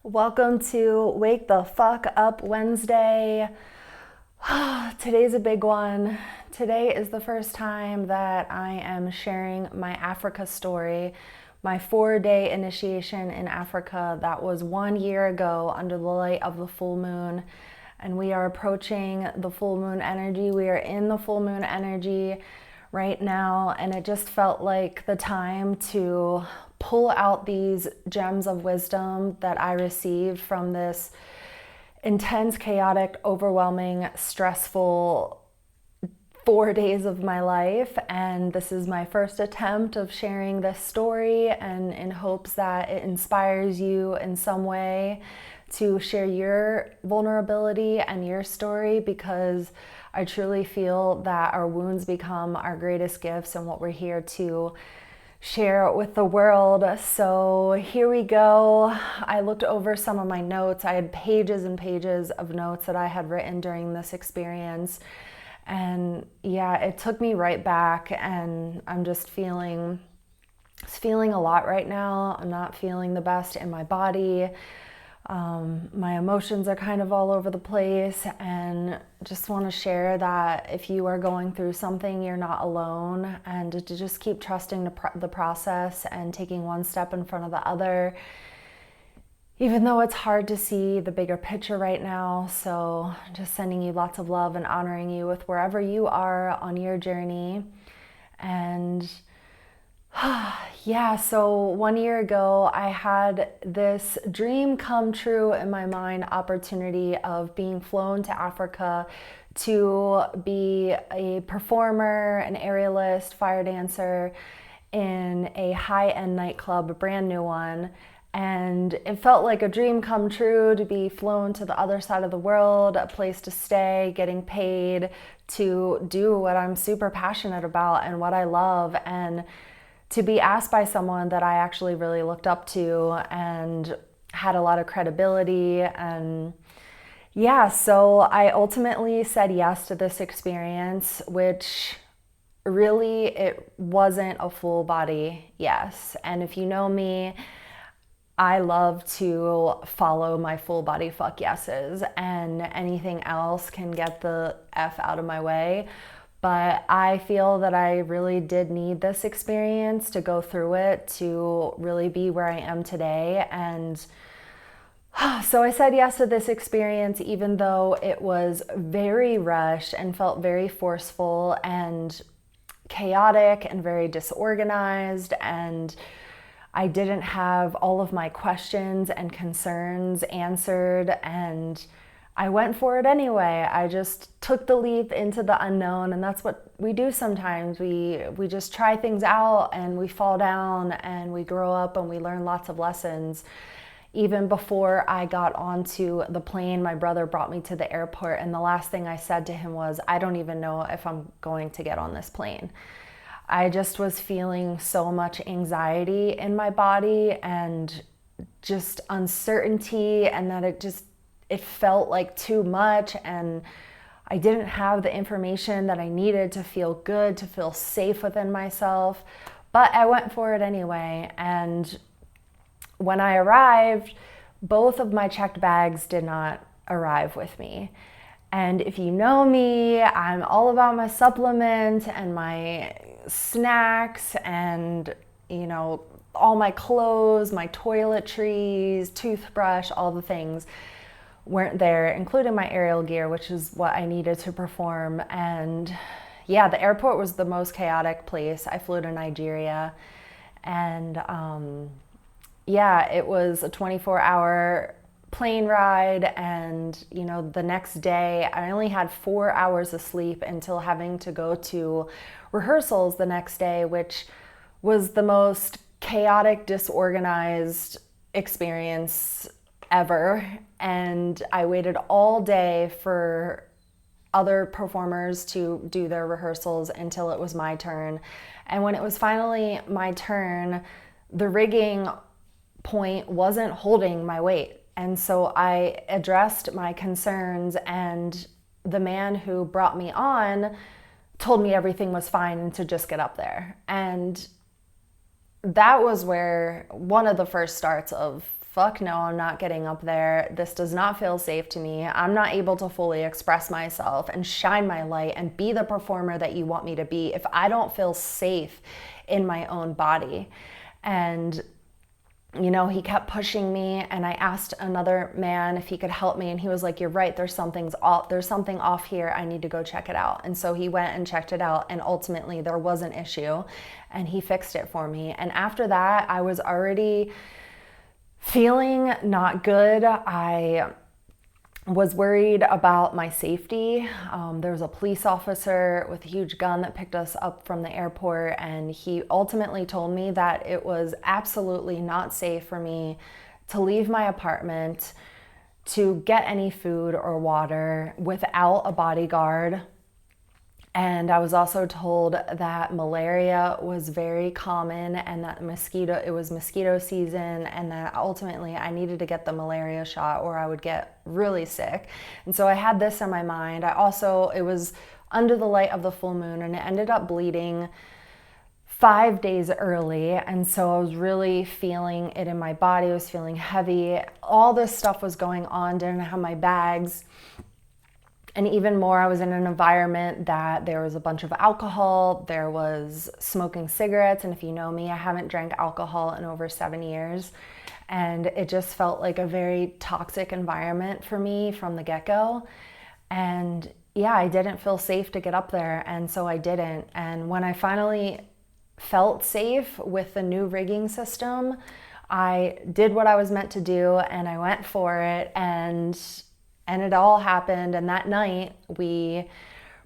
Welcome to Wake the Fuck Up Wednesday. Today's a big one. Today is the first time that I am sharing my Africa story, my 4-day initiation in Africa. That was 1 year ago under the light of the full moon. And we are approaching the full moon energy. We are in the full moon energy right now, and it just felt like the time to pull out these gems of wisdom that I received from this intense, chaotic, overwhelming, stressful 4 days of my life. And this is my first attempt of sharing this story, and in hopes that it inspires you in some way to share your vulnerability and your story, because I truly feel that our wounds become our greatest gifts and what we're here to share with the world. So here we go. I looked over some of my notes. I had pages and pages of notes that I had written during this experience. And yeah, it took me right back, and I'm just feeling a lot right now. I'm not feeling the best in my body. My emotions are kind of all over the place, and just want to share that if you are going through something, you're not alone, and to just keep trusting the process and taking one step in front of the other, even though it's hard to see the bigger picture right now. So just sending you lots of love and honoring you with wherever you are on your journey. And yeah, so 1 year ago, I had this dream come true in my mind opportunity of being flown to Africa to be a performer, an aerialist, fire dancer in a high-end nightclub, a brand new one. And it felt like a dream come true to be flown to the other side of the world, a place to stay, getting paid to do what I'm super passionate about and what I love, and to be asked by someone that I actually really looked up to and had a lot of credibility. And yeah, so I ultimately said yes to this experience, which really, it wasn't a full body yes. And if you know me, I love to follow my full body fuck yeses, and anything else can get the F out of my way. But I feel that I really did need this experience to go through it to really be where I am today. And so I said yes to this experience, even though it was very rushed and felt very forceful and chaotic and very disorganized. And I didn't have all of my questions and concerns answered, and I went for it anyway. I just took the leap into the unknown, and that's what we do sometimes. We just try things out, and we fall down, and we grow up, and we learn lots of lessons. Even before I got onto the plane, my brother brought me to the airport, and the last thing I said to him was, I don't even know if I'm going to get on this plane. I just was feeling so much anxiety in my body and just uncertainty, and that it felt like too much, and I didn't have the information that I needed to feel good, to feel safe within myself. But I went for it anyway. And when I arrived, both of my checked bags did not arrive with me. And if you know me, I'm all about my supplement and my snacks and, all my clothes, my toiletries, toothbrush, all the things weren't there, including my aerial gear, which is what I needed to perform. And yeah, the airport was the most chaotic place. I flew to Nigeria, and it was a 24-hour plane ride. And the next day I only had 4 hours of sleep until having to go to rehearsals the next day, which was the most chaotic, disorganized experience ever. And I waited all day for other performers to do their rehearsals until it was my turn. And when it was finally my turn, the rigging point wasn't holding my weight. And so I addressed my concerns, and the man who brought me on told me everything was fine and to just get up there. And that was where one of the first starts of fuck no, I'm not getting up there. This does not feel safe to me. I'm not able to fully express myself and shine my light and be the performer that you want me to be if I don't feel safe in my own body. And he kept pushing me, and I asked another man if he could help me, and he was like, you're right, there's something off here. I need to go check it out. And so he went and checked it out, and ultimately there was an issue, and he fixed it for me. And after that, I was already feeling not good. I was worried about my safety. There was a police officer with a huge gun that picked us up from the airport, and he ultimately told me that it was absolutely not safe for me to leave my apartment, to get any food or water without a bodyguard. And I was also told that malaria was very common, and that it was mosquito season, and that ultimately I needed to get the malaria shot or I would get really sick. And so I had this in my mind. It was under the light of the full moon, and it ended up bleeding 5 days early. And so I was really feeling it in my body. I was feeling heavy. All this stuff was going on. Didn't have my bags. And even more, I was in an environment that there was a bunch of alcohol, there was smoking cigarettes, and if you know me, I haven't drank alcohol in over 7 years, and it just felt like a very toxic environment for me from the get-go. And yeah, I didn't feel safe to get up there, and so I didn't. And when I finally felt safe with the new rigging system, I did what I was meant to do, and I went for it, and it all happened. And that night we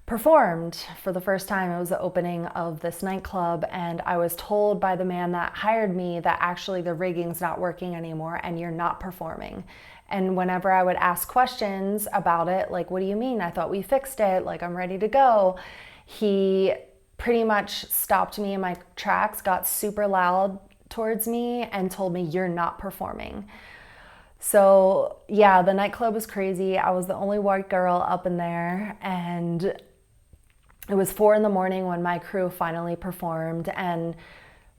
performed for the first time. It was the opening of this nightclub, and I was told by the man that hired me that actually the rigging's not working anymore and you're not performing. And whenever I would ask questions about it, like, what do you mean? I thought we fixed it, like I'm ready to go. He pretty much stopped me in my tracks, got super loud towards me, and told me, you're not performing. So yeah, the nightclub was crazy. I was the only white girl up in there, and it was 4 a.m. when my crew finally performed. And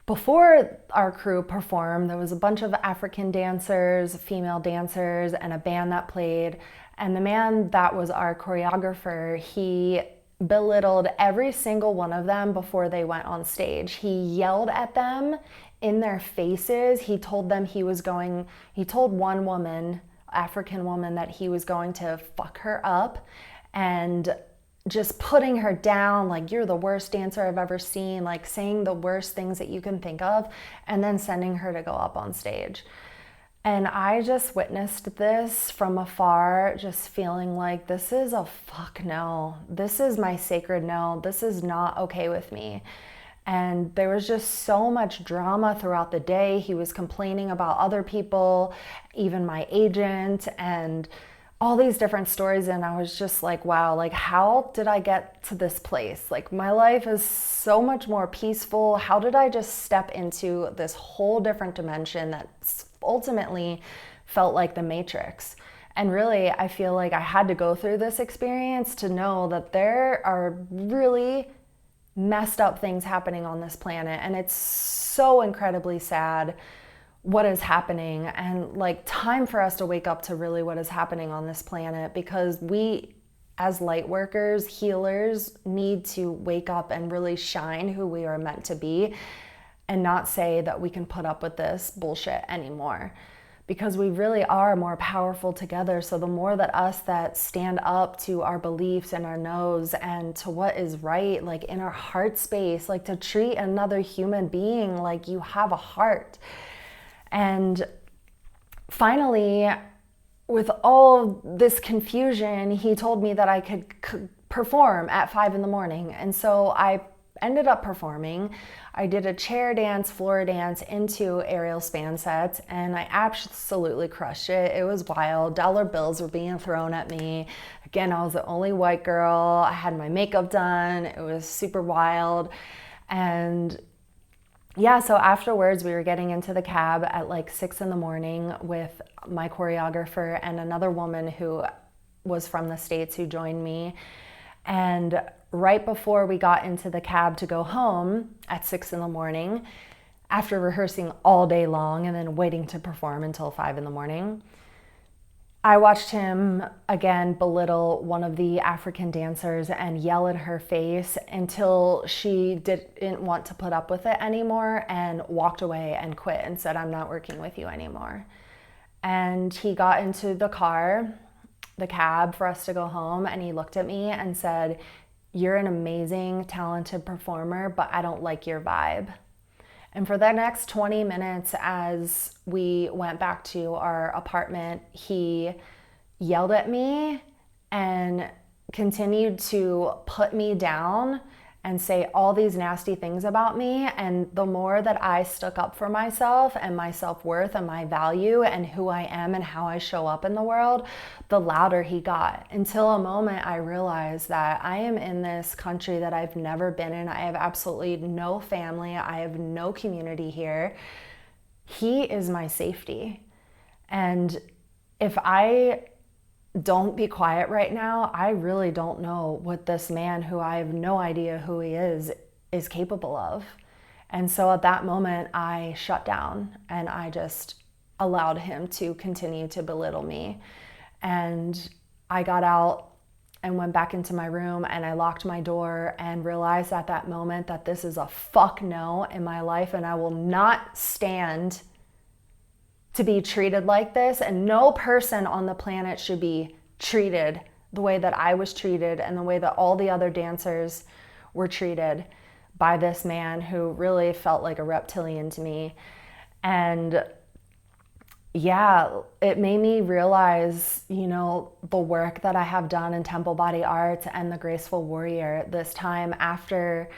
before our crew performed, there was a bunch of African dancers, female dancers, and a band that played. And the man that was our choreographer, he belittled every single one of them before they went on stage. He yelled at them in their faces. He told one woman, African woman, that he was going to fuck her up, and just putting her down, like, you're the worst dancer I've ever seen, like saying the worst things that you can think of, and then sending her to go up on stage. And I just witnessed this from afar, just feeling like, this is a fuck no. This is my sacred no. This is not okay with me. And there was just so much drama throughout the day. He was complaining about other people, even my agent, and all these different stories. And I was just like, wow, like, how did I get to this place? Like, my life is so much more peaceful. How did I just step into this whole different dimension that ultimately felt like the Matrix? And really, I feel like I had to go through this experience to know that there are really messed up things happening on this planet, and it's so incredibly sad what is happening, and like, time for us to wake up to really what is happening on this planet, because we as light workers, healers, need to wake up and really shine who we are meant to be, and not say that we can put up with this bullshit anymore, because we really are more powerful together. So the more that us that stand up to our beliefs and our no's and to what is right, like in our heart space, like to treat another human being like you have a heart. And finally, with all this confusion, he told me that I could perform at 5 a.m. And so I ended up performing. I did a chair dance, floor dance into aerial span sets, and I absolutely crushed it. It was wild. Dollar bills were being thrown at me. Again, I was the only white girl. I had my makeup done. It was super wild. And yeah, so afterwards we were getting into the cab at like 6 a.m. with my choreographer and another woman who was from the States who joined me. And right before we got into the cab to go home at 6 a.m, after rehearsing all day long and then waiting to perform until 5 in the morning. I watched him again belittle one of the African dancers and yell in her face until she didn't want to put up with it anymore and walked away and quit and said, "I'm not working with you anymore." And he got into the cab for us to go home, and he looked at me and said, "You're an amazing, talented performer, but I don't like your vibe." And for the next 20 minutes, as we went back to our apartment, he yelled at me and continued to put me down and say all these nasty things about me. And the more that I stuck up for myself and my self-worth and my value and who I am and how I show up in the world, the louder he got, until a moment I realized that I am in this country that I've never been in. I have absolutely no family. I have no community here. He is my safety. And if I don't be quiet right now, I really don't know what this man, who I have no idea who he is capable of. And so at that moment, I shut down and I just allowed him to continue to belittle me. And I got out and went back into my room and I locked my door and realized at that moment that this is a fuck no in my life, and I will not stand to be treated like this, and no person on the planet should be treated the way that I was treated and the way that all the other dancers were treated by this man who really felt like a reptilian to me. And yeah, it made me realize, the work that I have done in temple body art and the graceful warrior this time after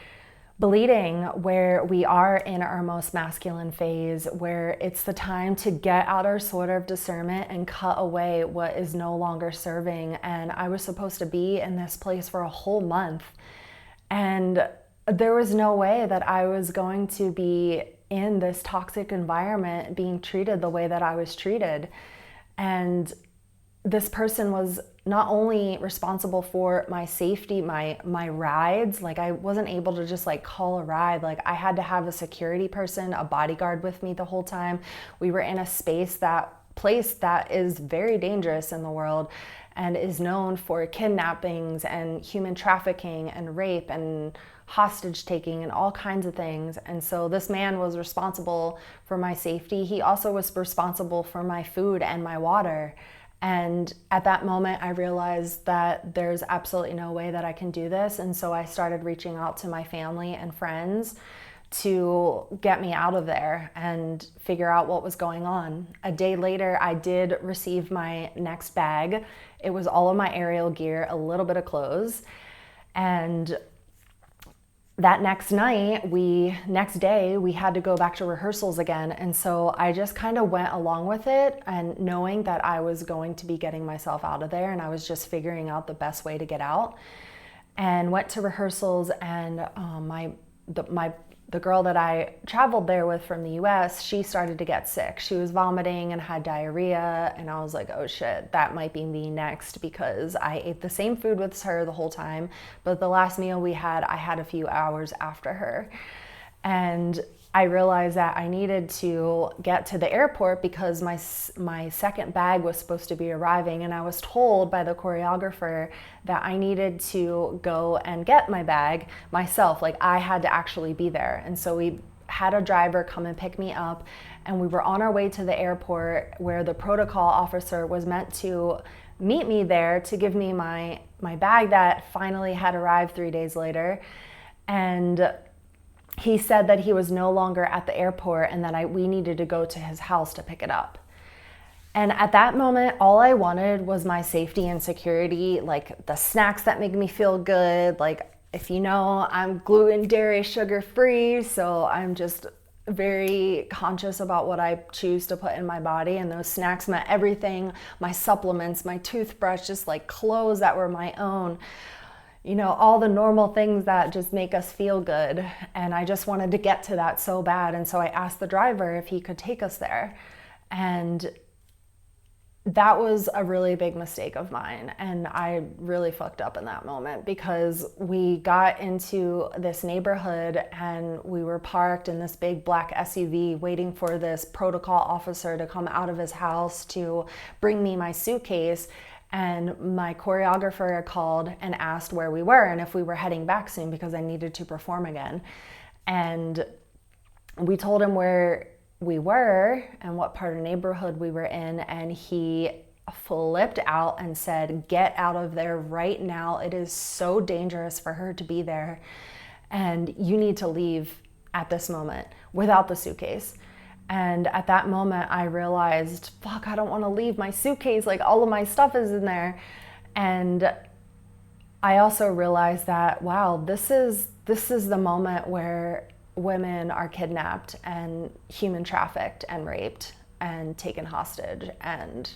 bleeding, where we are in our most masculine phase, where it's the time to get out our sword of discernment and cut away what is no longer serving. And I was supposed to be in this place for a whole month, and there was no way that I was going to be in this toxic environment being treated the way that I was treated. And this person was not only responsible for my safety, my rides, like I wasn't able to just call a ride. Like I had to have a security person, a bodyguard with me the whole time. We were in a place that is very dangerous in the world and is known for kidnappings and human trafficking and rape and hostage taking and all kinds of things. And so this man was responsible for my safety. He also was responsible for my food and my water. And at that moment, I realized that there's absolutely no way that I can do this. And so I started reaching out to my family and friends to get me out of there and figure out what was going on. A day later, I did receive my next bag. It was all of my aerial gear, a little bit of clothes. And that next day, we had to go back to rehearsals again. And so I just kind of went along with it, and knowing that I was going to be getting myself out of there and I was just figuring out the best way to get out, and went to rehearsals. And the girl that I traveled there with from the US, she started to get sick. She was vomiting and had diarrhea. And I was like, oh shit, that might be me next, because I ate the same food with her the whole time. But the last meal we had, I had a few hours after her. And I realized that I needed to get to the airport because my second bag was supposed to be arriving, and I was told by the choreographer that I needed to go and get my bag myself. Like I had to actually be there. And so we had a driver come and pick me up, and we were on our way to the airport where the protocol officer was meant to meet me there to give me my bag that finally had arrived 3 days later. And he said that he was no longer at the airport and that we needed to go to his house to pick it up. And at that moment, all I wanted was my safety and security, like the snacks that make me feel good. Like, if you know, I'm gluten, dairy, sugar free, so I'm just very conscious about what I choose to put in my body. And those snacks meant everything: my supplements, my toothbrush, just like clothes that were my own. All the normal things that just make us feel good. And I just wanted to get to that so bad. And so I asked the driver if he could take us there. And that was a really big mistake of mine. And I really fucked up in that moment, because we got into this neighborhood and we were parked in this big black SUV waiting for this protocol officer to come out of his house to bring me my suitcase. And my choreographer called and asked where we were and if we were heading back soon, because I needed to perform again. And we told him where we were and what part of the neighborhood we were in, and he flipped out and said, "Get out of there right now. It is so dangerous for her to be there, and you need to leave at this moment without the suitcase." And at that moment I realized, fuck, I don't want to leave my suitcase, like all of my stuff is in there. And I also realized that, wow, this is the moment where women are kidnapped and human trafficked and raped and taken hostage. And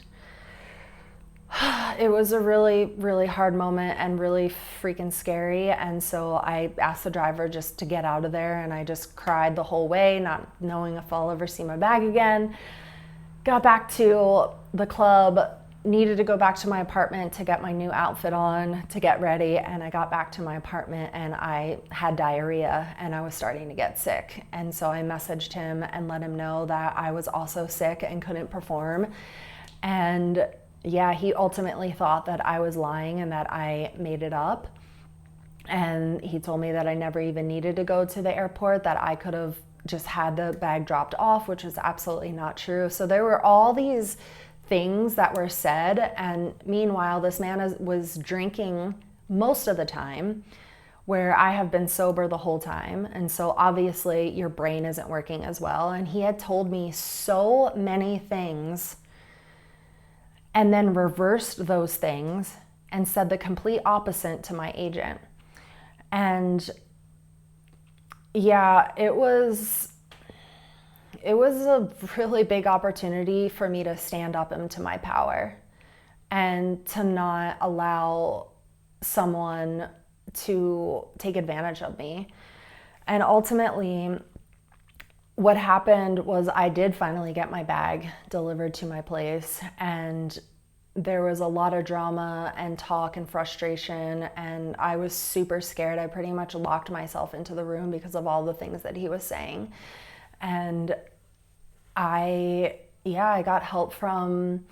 it was a really, really hard moment and really freaking scary. And so I asked the driver just to get out of there, and I just cried the whole way, not knowing if I'll ever see my bag again. Got back to the club, needed to go back to my apartment to get my new outfit on, to get ready. And I got back to my apartment and I had diarrhea and I was starting to get sick. And so I messaged him and let him know that I was also sick and couldn't perform. And yeah, he ultimately thought that I was lying and that I made it up. And he told me that I never even needed to go to the airport, that I could have just had the bag dropped off, which is absolutely not true. So there were all these things that were said. And meanwhile, this man was drinking most of the time, where I have been sober the whole time. And so obviously your brain isn't working as well. And he had told me so many things and then reversed those things and said the complete opposite to my agent. And yeah, it was a really big opportunity for me to stand up into my power and to not allow someone to take advantage of me. And ultimately, what happened was I did finally get my bag delivered to my place, and there was a lot of drama and talk and frustration, and I was super scared. I pretty much locked myself into the room because of all the things that he was saying. And I got help from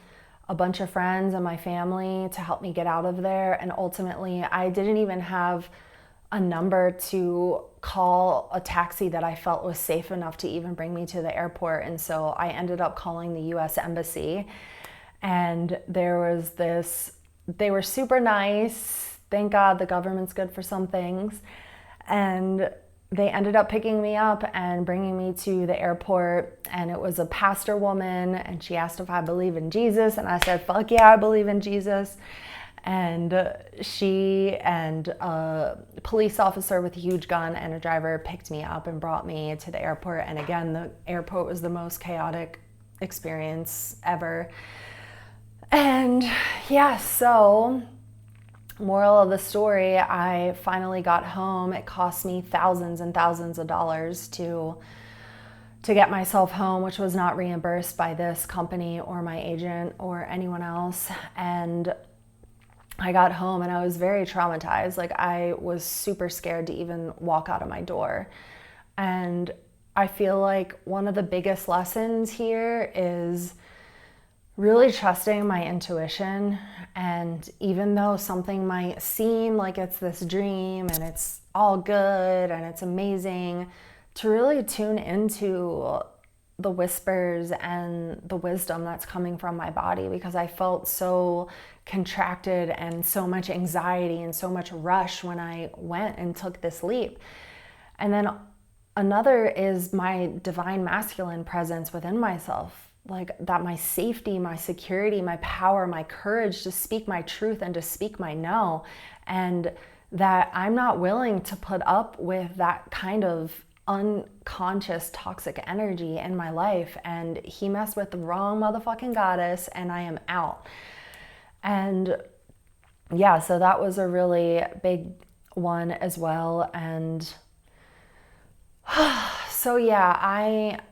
a bunch of friends and my family to help me get out of there. And ultimately, I didn't even have a number to call a taxi that I felt was safe enough to even bring me to the airport. And so I ended up calling the US Embassy. And there was they were super nice. Thank God the government's good for some things. And they ended up picking me up and bringing me to the airport. And it was a pastor woman, and she asked if I believe in Jesus. And I said, fuck yeah, I believe in Jesus. And she and a police officer with a huge gun and a driver picked me up and brought me to the airport. And again, the airport was the most chaotic experience ever. And yeah, so moral of the story, I finally got home. It cost me thousands and thousands of dollars to get myself home, which was not reimbursed by this company or my agent or anyone else. And I got home and I was very traumatized. Like, I was super scared to even walk out of my door. And I feel like one of the biggest lessons here is really trusting my intuition. And even though something might seem like it's this dream and it's all good and it's amazing, to really tune into the whispers and the wisdom that's coming from my body, because I felt so contracted and so much anxiety and so much rush when I went and took this leap. And then another is my divine masculine presence within myself, like that my safety, my security, my power, my courage to speak my truth and to speak my no, and that I'm not willing to put up with that kind of unconscious toxic energy in my life. And he messed with the wrong motherfucking goddess, and I am out. And yeah, so that was a really big one as well. And so yeah,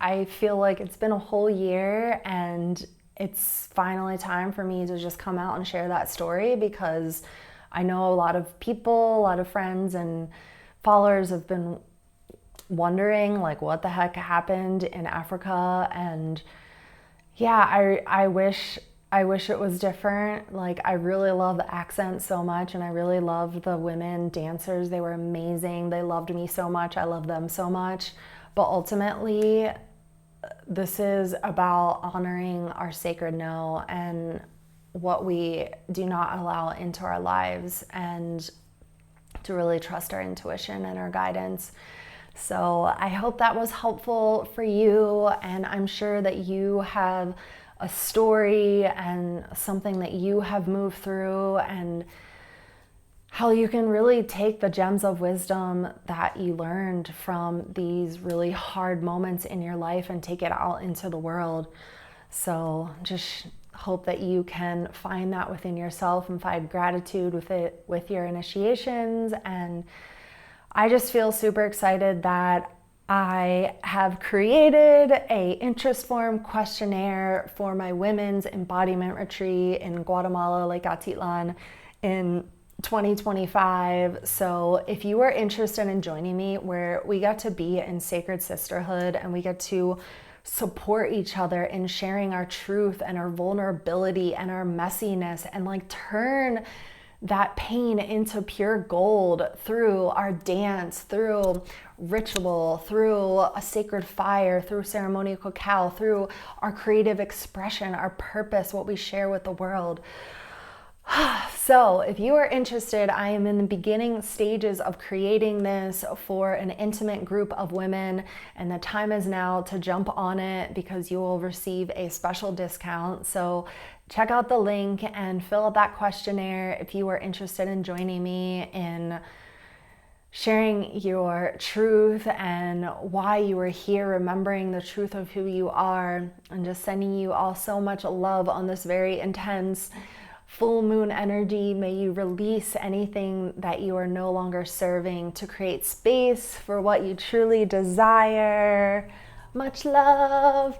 I feel like it's been a whole year, and it's finally time for me to just come out and share that story, because I know a lot of people, a lot of friends and followers have been wondering like what the heck happened in Africa. And yeah, I wish it was different. Like, I really love the accent so much, and I really loved the women dancers. They were amazing. They loved me so much. I love them so much. But ultimately, this is about honoring our sacred no and what we do not allow into our lives, and to really trust our intuition and our guidance. So I hope that was helpful for you, and I'm sure that you have a story and something that you have moved through, and how you can really take the gems of wisdom that you learned from these really hard moments in your life and take it out into the world. So just hope that you can find that within yourself and find gratitude with it, with your initiations. And I just feel super excited that I have created a interest form questionnaire for my women's embodiment retreat in Guatemala, Lake Atitlan, in 2025. So if you are interested in joining me, where we get to be in sacred sisterhood and we get to support each other in sharing our truth and our vulnerability and our messiness, and like turn that pain into pure gold through our dance, through ritual, through a sacred fire, through ceremonial cacao, through our creative expression, our purpose, what we share with the world. So if you are interested, I am in the beginning stages of creating this for an intimate group of women, and the time is now to jump on it, because you will receive a special discount. So check out the link and fill out that questionnaire if you are interested in joining me in sharing your truth and why you are here, remembering the truth of who you are, and just sending you all so much love on this very intense full moon energy. May you release anything that you are no longer serving to create space for what you truly desire. Much love.